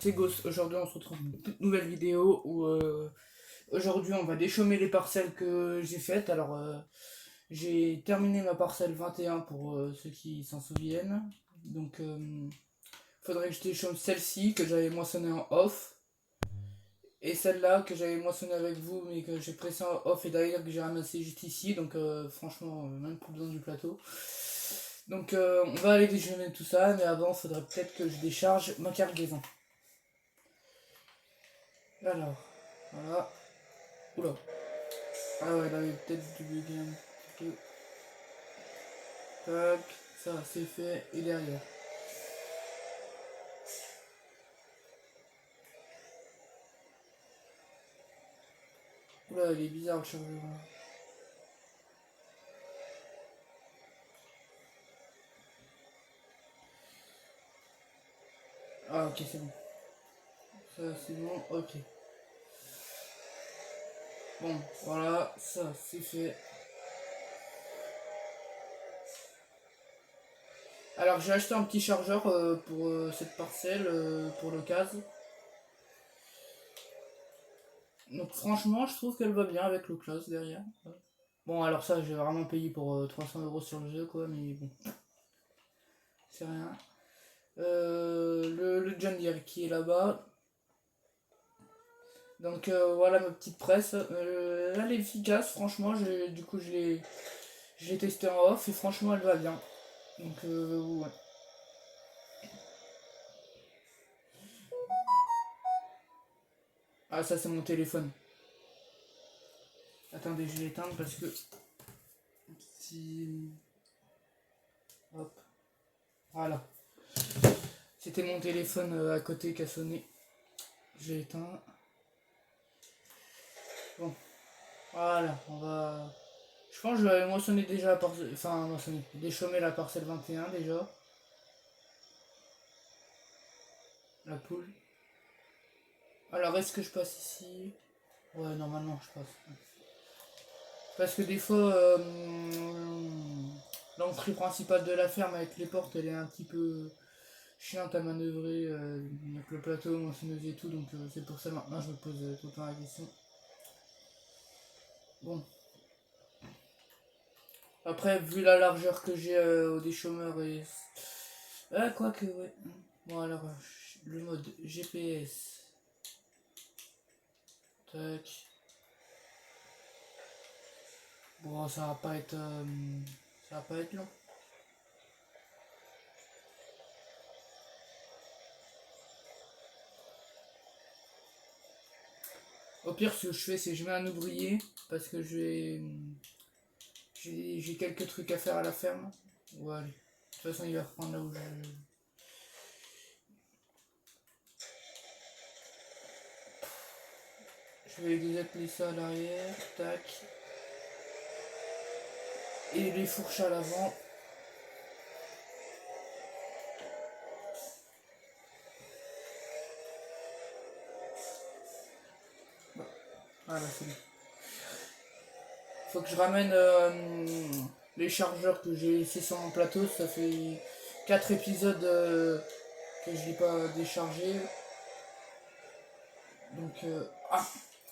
C'est Ghost, aujourd'hui on se retrouve dans une toute nouvelle vidéo où aujourd'hui on va déchaumer les parcelles que j'ai faites. Alors j'ai terminé ma parcelle 21 pour ceux qui s'en souviennent. Donc faudrait que je déchaume celle-ci que j'avais moissonnée en off. Et celle-là que j'avais moissonnée avec vous mais que j'ai pressé en off et d'ailleurs que j'ai ramassé juste ici. Donc franchement même plus besoin du plateau. Donc on va aller déchaumer tout ça, mais avant faudrait peut-être que je décharge ma cargaison. Alors, voilà. Oula. Ah ouais, là, il y a peut-être du bugger un petit peu. Tac, ça c'est fait. Et derrière. Oula, il est bizarre le chargeur. Ah ok, c'est bon. Ça c'est bon, ok. Bon, voilà, ça c'est fait. Alors j'ai acheté un petit chargeur pour cette parcelle, pour le casque. Donc franchement, je trouve qu'elle va bien avec le classe derrière. Bon, alors ça, j'ai vraiment payé pour 300 € sur le jeu, quoi, mais bon, c'est rien. Le John Deere qui est là-bas. Donc voilà ma petite presse. Elle est efficace, franchement. Du coup, je l'ai testé en off et franchement, elle va bien. Donc ouais. Ah, ça, c'est mon téléphone. Attendez, je vais l'éteindre parce que. Si. Hop. Voilà. C'était mon téléphone à côté qui a sonné. J'ai éteint. Bon. Voilà, on va. Je pense que je vais moissonner déjà la parcelle. Enfin, moissonner. Déchaumer la parcelle 21 déjà. La poule. Alors, est-ce que je passe ici? Ouais, normalement, je passe. Parce que des fois, l'entrée principale de la ferme avec les portes, elle est un petit peu chiante à manœuvrer. Avec le plateau, moissonneuse et tout. Donc, c'est pour ça maintenant, je me pose tout le temps la question. Bon. Après, vu la largeur que j'ai au déchômeur et. Ah, quoique, ouais. Bon, alors, le mode GPS. Tac. Bon, ça va pas être. Ça va pas être long. Au pire, ce que je fais, c'est que je mets un ouvrier. Parce que j'ai quelques trucs à faire à la ferme. Ouais, allez. De toute façon, il va reprendre là où je. Je vais désappeler ça à l'arrière. Tac. Et les fourches à l'avant. Bon. Voilà, c'est bon. Faut que je ramène les chargeurs que j'ai laissés sur mon plateau. Ça fait 4 épisodes que je n'ai pas déchargé. Donc, ah,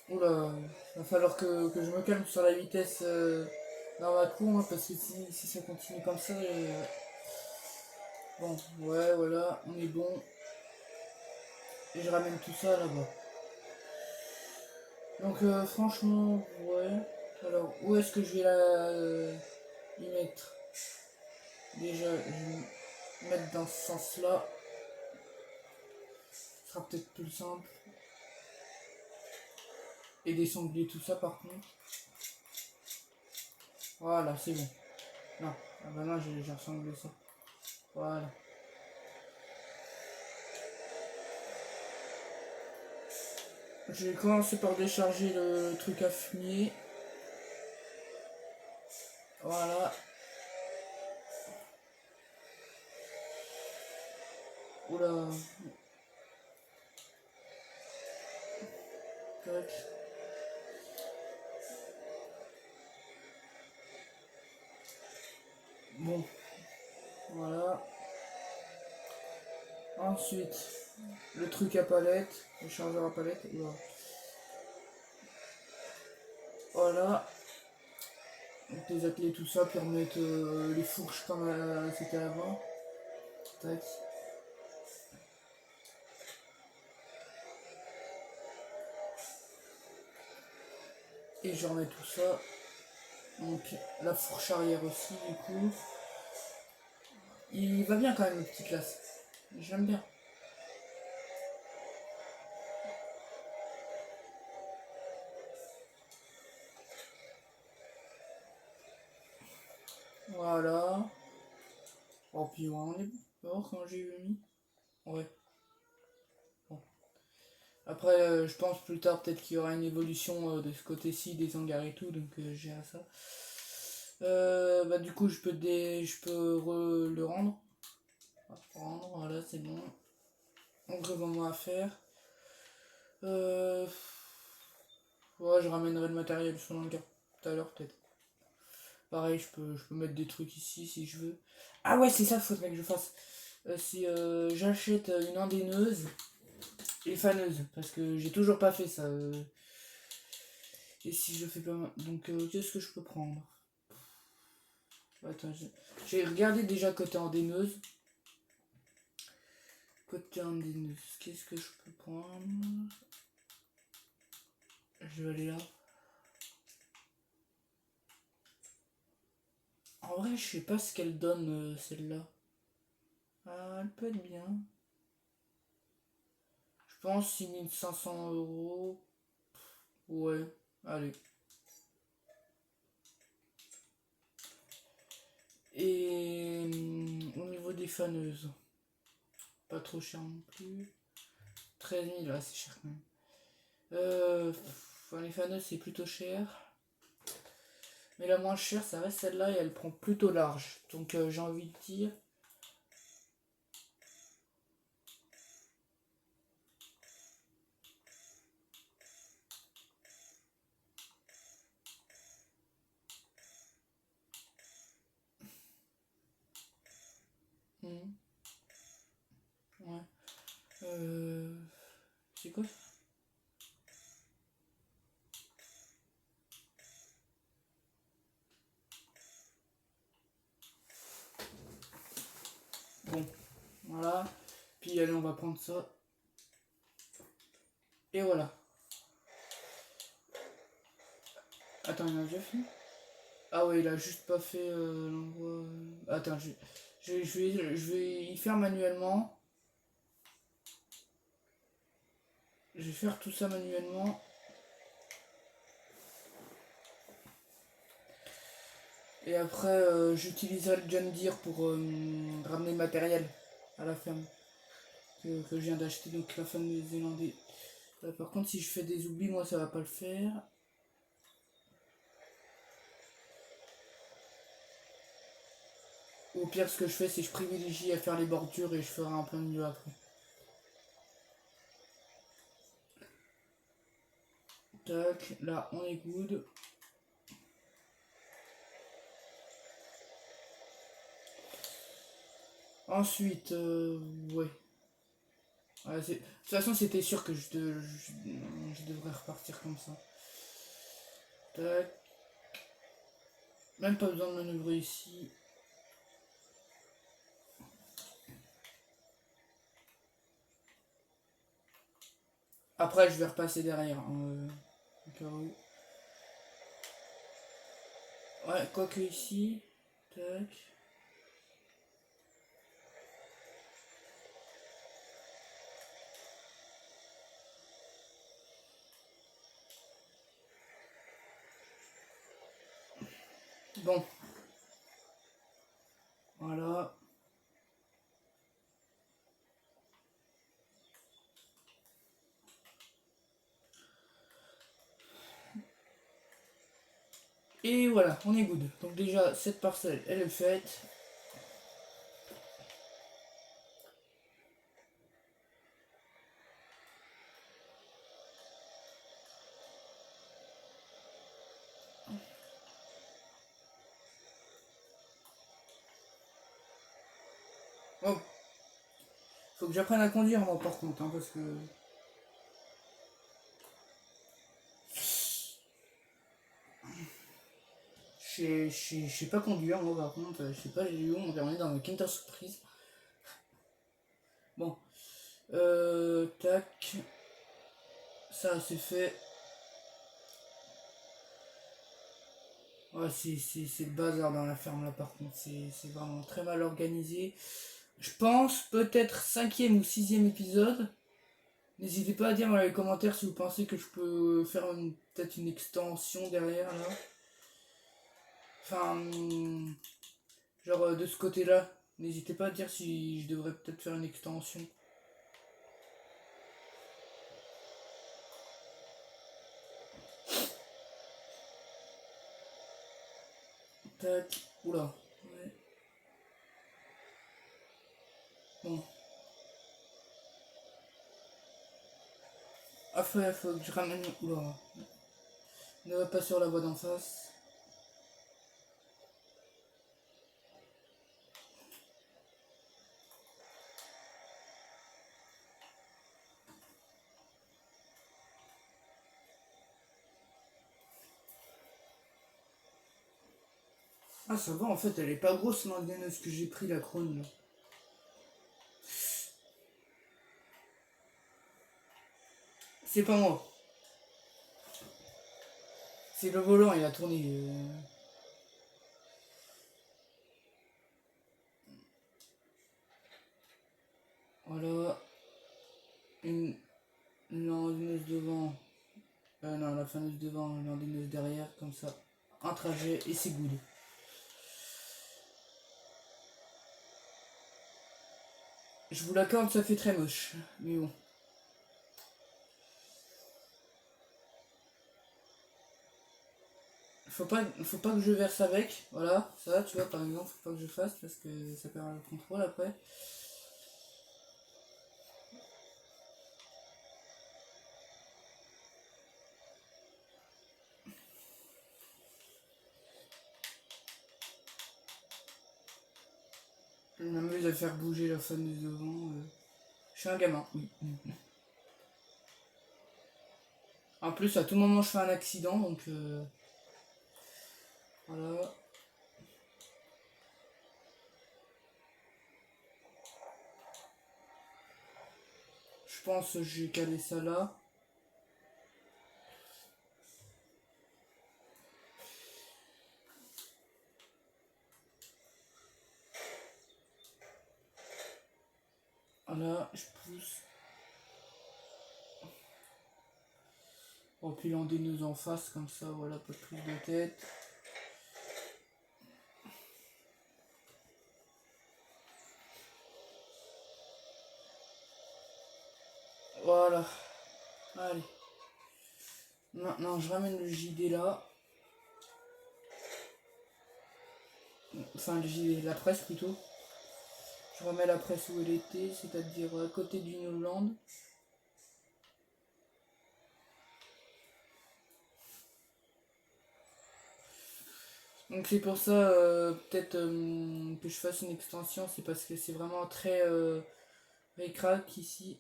oula, va falloir que je me calme sur la vitesse dans ma cour, hein, parce que si ça continue comme ça, bon, ouais, voilà, on est bon. Et je ramène tout ça là-bas. Donc, franchement, ouais. Alors, où est-ce que je vais y mettre? Déjà, je vais mettre dans ce sens-là. Ce sera peut-être plus simple. Et désangler tout ça par contre. Voilà, c'est bon. Non, ah bah non, j'ai ressemblé ça. Voilà. Je vais commencer par décharger le truc à fumier. Voilà. Oula. Tac. Bon. Voilà. Ensuite, le truc à palette, le chargeur à palette. Voilà. Donc les ateliers, tout ça, pour mettre les fourches comme c'était avant. Tac. Et je remets tout ça. Donc la fourche arrière aussi, du coup. Il va bien quand même, le petit classe. J'aime bien. Voilà. Oh, puis ouais, on est bon quand j'ai mis. Ouais. Bon. Après, je pense plus tard peut-être qu'il y aura une évolution de ce côté-ci des hangars et tout, donc j'ai à ça. Bah du coup, je peux le rendre. Rendre, voilà, c'est bon. Donc vraiment à faire. Ouais, je ramènerai le matériel sur l'hangar tout à l'heure peut-être. Pareil, je peux mettre des trucs ici si je veux. Ah ouais, c'est ça qu'il faudrait que je fasse. Si j'achète une indaineuse et faneuse, parce que j'ai toujours pas fait ça. Et si je fais pas mal. Donc qu'est-ce que je peux prendre? Attends, j'ai regardé déjà côté indaineuse. Côté indaineuse, qu'est-ce que je peux prendre? Je vais aller là. En vrai, je sais pas ce qu'elle donne celle-là. Ah, elle peut être bien. Je pense 6500 €. Ouais, allez. Et au niveau des faneuses, pas trop cher non plus. 13 000, là c'est cher quand même. Les faneuses c'est plutôt cher. Mais la moins chère ça reste celle-là et elle prend plutôt large. Donc j'ai envie de dire. Hmm, ouais. C'est quoi? Bon, voilà. Puis allez, on va prendre ça. Et voilà. Attends, il a déjà fait? Ah ouais, il a juste pas fait l'endroit. Attends, je vais y faire manuellement. Je vais faire tout ça manuellement. Et après, j'utiliserai le John Deere pour ramener le matériel à la ferme que je viens d'acheter, donc la ferme néo-zélandais. Par contre, si je fais des oublis, moi ça va pas le faire. Au pire, ce que je fais, c'est que je privilégie à faire les bordures et je ferai un plein milieu après. Tac, là on est good. Ensuite, ouais. De toute façon, c'était sûr que je devrais repartir comme ça. Tac. Même pas besoin de manœuvrer ici. Après, je vais repasser derrière. Hein, au cas où. Ouais, quoique ici. Tac. Bon. Voilà. Et voilà, on est good. Donc déjà, cette parcelle, elle est faite. Bon. Faut que j'apprenne à conduire moi par contre, hein, parce que... Je sais pas conduire moi par contre, je sais pas, j'ai eu mon permis dans ma Kinder Surprise. Bon. Tac. Ça c'est fait. Ouais, c'est le bazar dans la ferme là par contre, c'est vraiment très mal organisé. Je pense peut-être cinquième ou sixième épisode. N'hésitez pas à dire dans les commentaires si vous pensez que je peux faire peut-être une extension derrière là. Enfin, genre de ce côté-là. N'hésitez pas à dire si je devrais peut-être faire une extension. Tac. Oula. Ouais. Bon. Après, faut que je ramène. Oula. Ne va pas sur la voie d'en face. Ah, ça va, en fait, elle est pas grosse malgré ce que j'ai pris la Krone là. C'est pas moi. C'est le volant, il a tourné. Voilà. Une landineuse devant. Non, la faneuse devant, une landineuse derrière, comme ça. Un trajet et c'est good. Je vous l'accorde, ça fait très moche. Mais bon. Faut pas que je verse avec. Voilà, ça, tu vois, par exemple, faut pas que je fasse parce que ça perd le contrôle après. Je m'amuse à faire bouger la faneuse devant. Je suis un gamin, oui. En plus, à tout moment, je fais un accident, donc voilà. Je pense que j'ai calé ça là. Voilà, je pousse. Empilant des nœuds en face, comme ça, voilà, pas plus de tête. Voilà. Allez. Maintenant, je ramène le JD là. Enfin, le JD, la presse plutôt. Je remets la presse où elle était, c'est-à-dire à côté du Newland. Donc c'est pour ça, peut-être que je fasse une extension, c'est parce que c'est vraiment très récrac ici.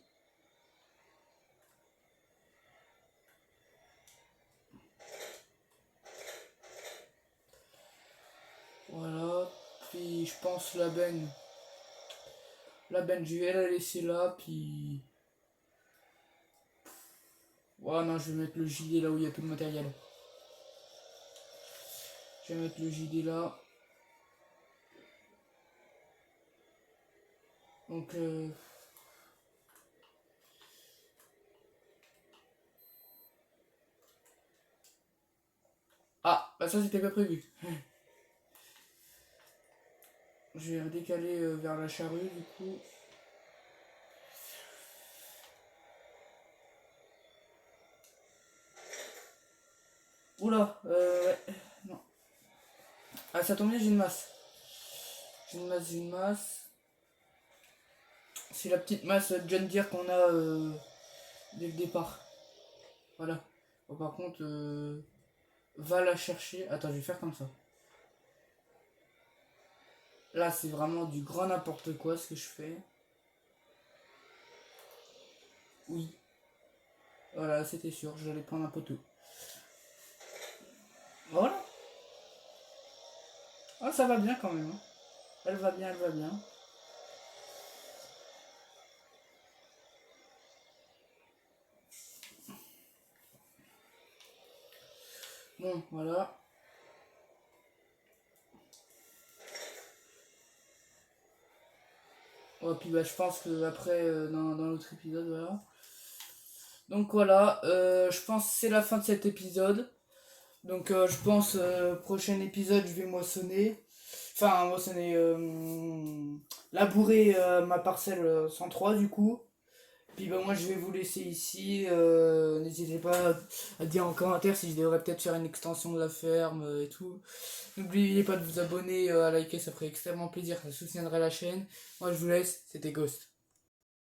Voilà, puis je pense la benne je vais la laisser là, puis... Ouais non, je vais mettre le JD là où il y a tout le matériel. Je vais mettre le JD là. Donc ah, bah ça c'était pas prévu. Je vais redécaler vers la charrue du coup. Oula, ouais, non. Ah ça tombe bien, j'ai une masse. J'ai une masse. C'est la petite masse John Deere qu'on a dès le départ. Voilà. Bon, par contre, va la chercher. Attends, je vais faire comme ça. Là, c'est vraiment du grand n'importe quoi ce que je fais. Oui. Voilà, c'était sûr, j'allais prendre un poteau. Voilà. Ah, ça va bien quand même, hein. Elle va bien, elle va bien. Bon, voilà. Oh, puis bah, je pense que après dans l'autre épisode, voilà. Donc voilà, je pense que c'est la fin de cet épisode. Donc je pense prochain épisode, je vais moissonner. Enfin, moissonner, labourer ma parcelle 103 du coup. Puis bah moi je vais vous laisser ici. N'hésitez pas à dire en commentaire si je devrais peut-être faire une extension de la ferme et tout. N'oubliez pas de vous abonner, à liker, ça ferait extrêmement plaisir, ça soutiendrait la chaîne. Moi je vous laisse, c'était Ghost.